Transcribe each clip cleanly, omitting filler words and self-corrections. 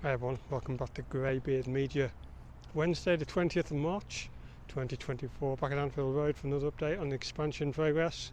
Hi everyone, welcome back to GreyBeard Media. Wednesday the 20th of March 2024, back at Anfield Road for another update on the expansion progress.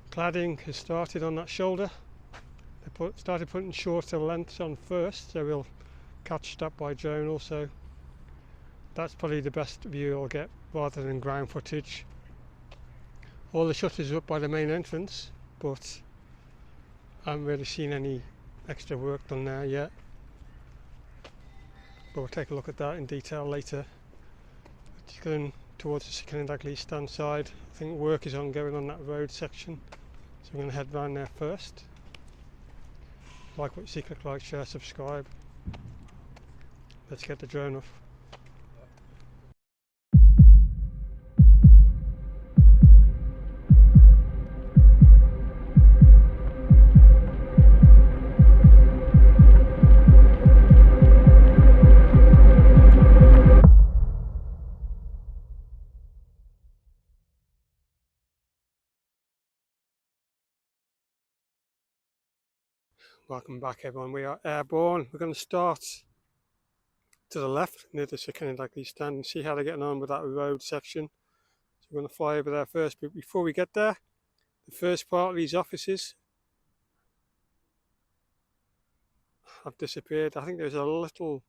Cladding has started on that shoulder. They started putting shorter lengths on first, so we'll catch that by drone also. That's probably the best view you'll get rather than ground footage. All the shutters are up by the main entrance, but I haven't really seen any extra work done there yet. But we'll take a look at that in detail later. Just going towards the Second stand side. I think work is ongoing on that road section, so we're going to head round there first. Like what you see, click like, share, subscribe. Let's get the drone off. Welcome back everyone, we are airborne. We're going to start to the left near the Second stand and see how they're getting on with that road section. So we're going to fly over there first, but before we get there, the first part of these offices have disappeared. I think there's a little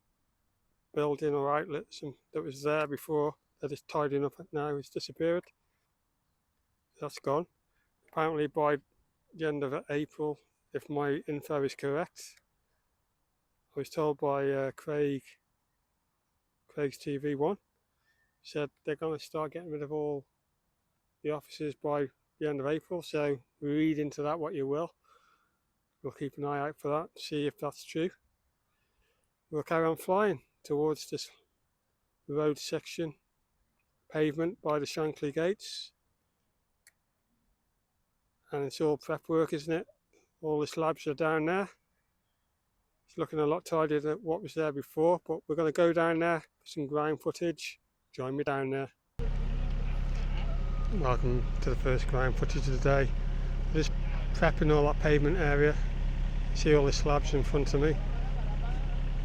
building or outlet that was there before that is tidying up now. It's disappeared. That's gone. Apparently by the end of April, if my info is correct, I was told by Craig's TV1, said they're going to start getting rid of all the offices by the end of April, so read into that what you will. We'll keep an eye out for that, see if that's true. We'll carry on flying towards this road section, pavement by the Shankly gates, and it's all prep work, isn't it? All the slabs are down there. It's looking a lot tidier than what was there before, but we're going to go down there for some ground footage. Join me down there. Welcome to the first ground footage of the day. Just prepping all that pavement area. See all the slabs in front of me.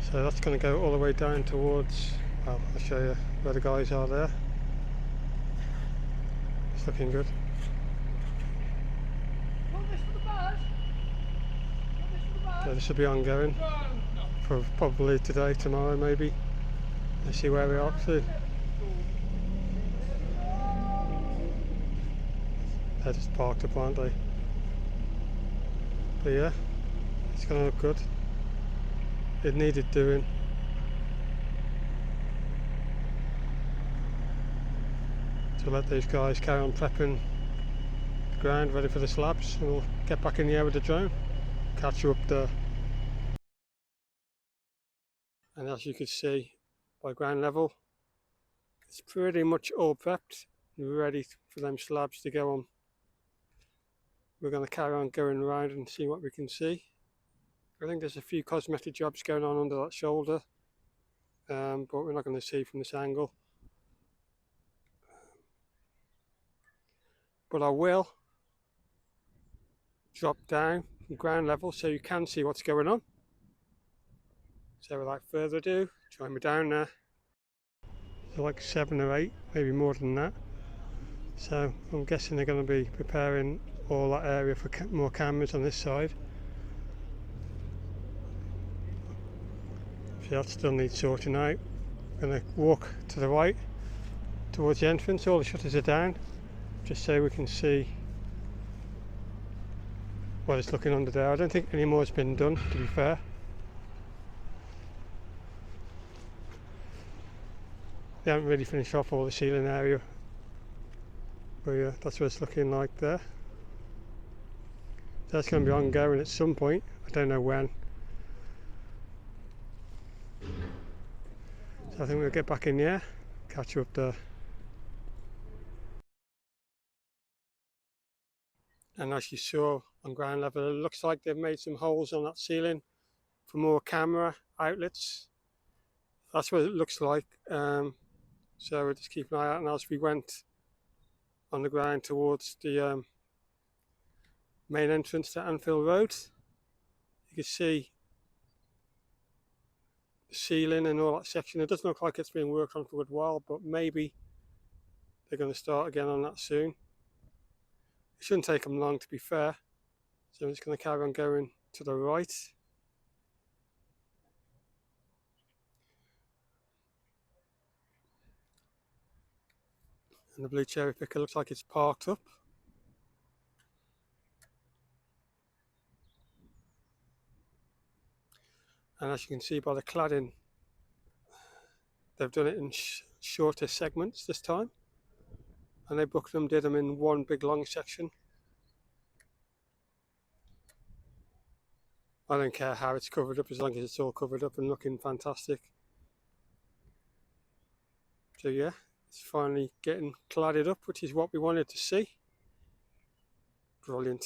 So that's going to go all the way down towards, well, I'll show you where the guys are there. It's looking good. So this will be ongoing for probably today, tomorrow maybe. Let's see where we're up to. They're just parked up, aren't they? But yeah, it's going to look good. It needed doing. So let these guys carry on prepping the ground ready for the slabs, and we'll get back in the air with the drone. Catch you up there. And as you can see by ground level, it's pretty much all prepped and ready for them slabs to go on. We're going to carry on going around and see what we can see. I think there's a few cosmetic jobs going on under that shoulder, but we're not going to see from this angle. But I will drop down from ground level so you can see what's going on. So without further ado, join me down there. So like 7 or 8, maybe more than that. So I'm guessing they're going to be preparing all that area for more cameras on this side. So that still needs sorting out. I'm going to walk to the right towards the entrance. All the shutters are down, just so we can see what it's looking under there. I don't think any more has been done, to be fair. They haven't really finished off all the ceiling area, but yeah, that's what it's looking like there. That's going to be ongoing at some point, I don't know when. So I think we'll get back in the air, catch you up there. And as you saw on ground level, it looks like they've made some holes on that ceiling for more camera outlets. That's what it looks like. So we'll just keep an eye out, and as we went on the ground towards the main entrance to Anfield Road, you can see the ceiling and all that section. It doesn't look like it's been worked on for a good while, but maybe they're going to start again on that soon. It shouldn't take them long, to be fair. So I'm just going to carry on going to the right. And the blue cherry picker looks like it's parked up. And as you can see by the cladding, they've done it in shorter segments this time. And they did them in one big long section. I don't care how it's covered up, as long as it's all covered up and looking fantastic. So yeah, it's finally getting cladded up, which is what we wanted to see. Brilliant.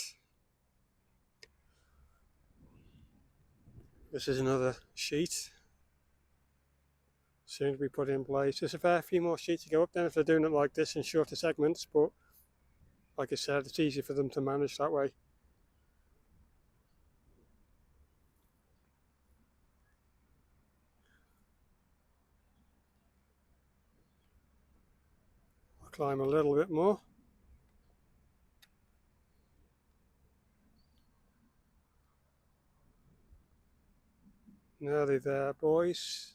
This is another sheet soon to be put in place. There's a fair few more sheets to go up then if they're doing it like this in shorter segments, but like I said, it's easy for them to manage that way. I'll climb a little bit more. Nearly there, boys.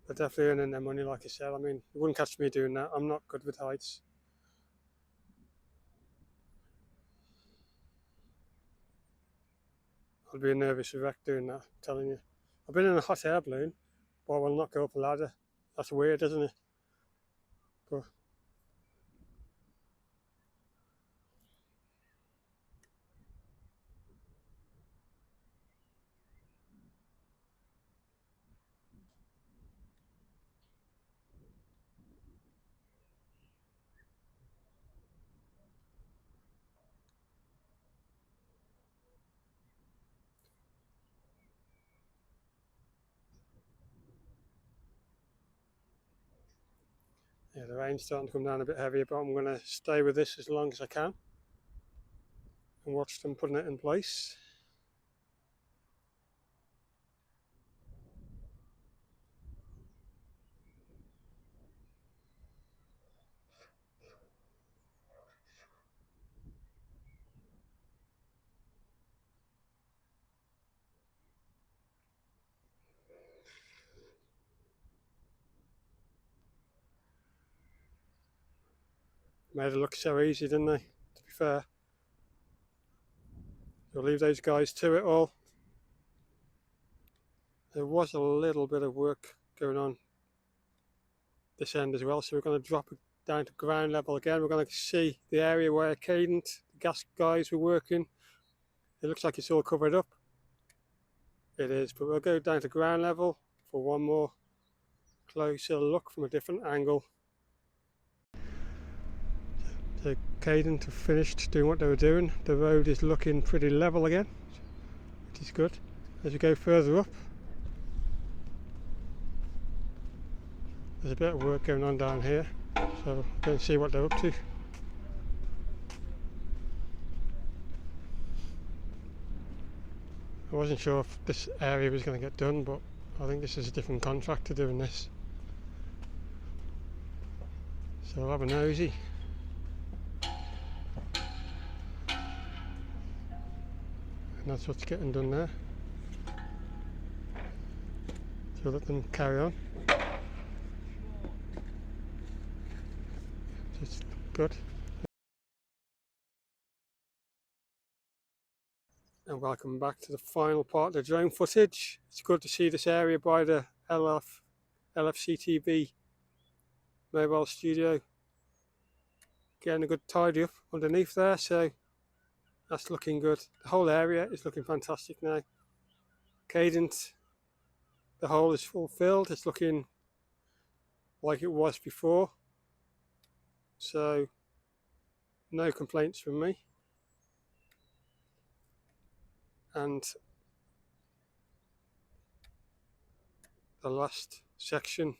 They're definitely earning their money, like I said. I mean, you wouldn't catch me doing that. I'm not good with heights. I'd be a nervous wreck doing that, I'm telling you. I've been in a hot air balloon, but I will not go up a ladder. That's weird, isn't it? But yeah, the rain's starting to come down a bit heavier, but I'm going to stay with this as long as I can and watch them putting it in place. Made it look so easy, didn't they? To be fair. We'll leave those guys to it all. There was a little bit of work going on this end as well, so we're going to drop it down to ground level again. We're going to see the area where Cadent, the gas guys, were working. It looks like it's all covered up. It is, but we'll go down to ground level for one more closer look from a different angle. So Cadent have finished doing what they were doing. The road is looking pretty level again, which is good. As we go further up, there's a bit of work going on down here, so go and see what they're up to. I wasn't sure if this area was going to get done, but I think this is a different contractor doing this. So I'll have a nosy. And that's what's getting done there. So let them carry on. Just good. And welcome back to the final part of the drone footage. It's good to see this area by the LFCTV mobile studio getting a good tidy up underneath there, so that's looking good. The whole area is looking fantastic now. Cadent, the hole is fulfilled. It's looking like it was before, so no complaints from me. And the last section,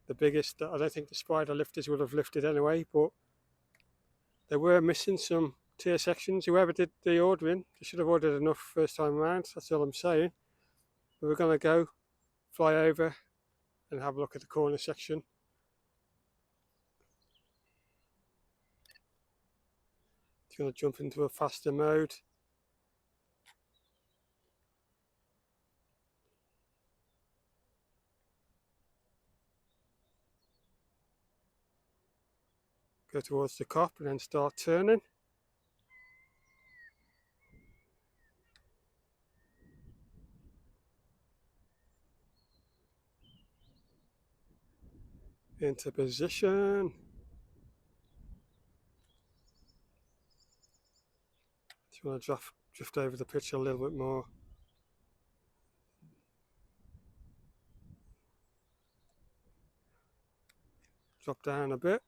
the biggest, I don't think the spider lifters would have lifted anyway, but they were missing some tier sections. Whoever did the ordering, they should have ordered enough first time around, that's all I'm saying. But we're going to go fly over and have a look at the corner section. It's going to jump into a faster mode. Go towards the cop and then start turning. Into position. Just want to drift over the pitch a little bit more. Drop down a bit.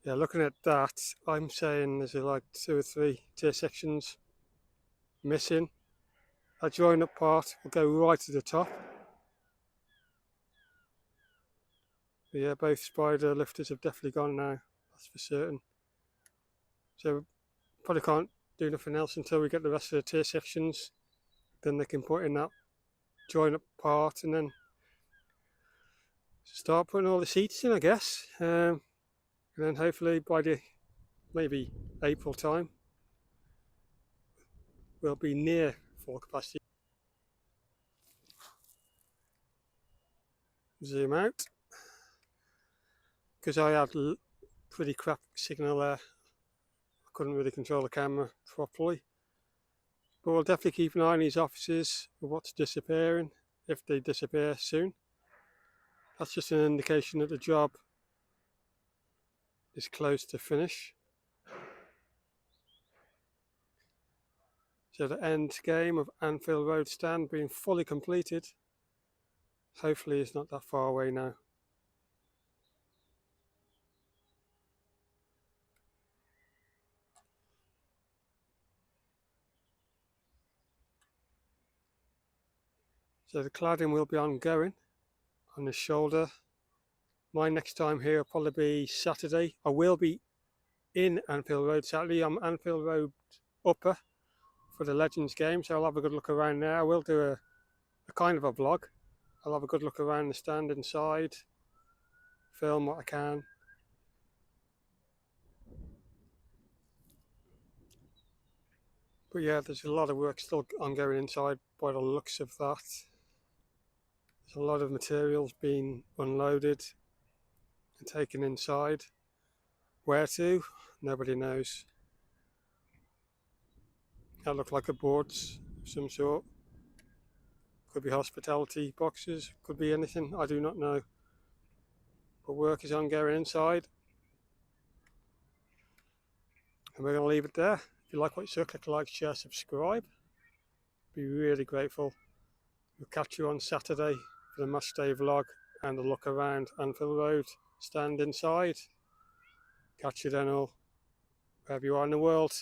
Yeah, looking at that, I'm saying there's like 2 or 3 tier sections missing. That join up part will go right to the top. But yeah, both spider lifters have definitely gone now, that's for certain. So probably can't do nothing else until we get the rest of the tier sections. Then they can put in that join up part and then start putting all the seats in, I guess. And then hopefully by the maybe April time we'll be near full capacity. Zoom out, because I had pretty crap signal there. I couldn't really control the camera properly. But we'll definitely keep an eye on these offices for what's disappearing, if they disappear soon. That's just an indication that the job is close to finish. So the end game of Anfield Road stand being fully completed, hopefully is not that far away now. So the cladding will be ongoing on the shoulder. My next time here will probably be Saturday. I will be in Anfield Road Saturday. I'm Anfield Road upper for the Legends game, so I'll have a good look around there. I will do a kind of a vlog. I'll have a good look around the stand inside, film what I can. But yeah, there's a lot of work still ongoing inside by the looks of that. There's a lot of materials being unloaded and taken inside. Where to? Nobody knows. That looked like a boards of some sort. Could be hospitality boxes, could be anything, I do not know. But work is ongoing inside. And we're going to leave it there. If you like what you saw, click like, share, subscribe. Be really grateful. We'll catch you on Saturday for the match day vlog and a look around Anfield Road stand inside. Catch you then all, wherever you are in the world.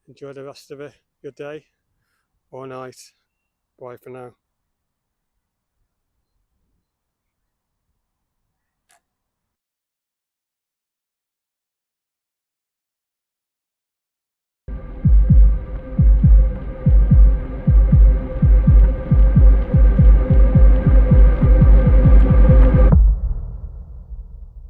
Enjoy the rest of it, your day or night. Bye for now.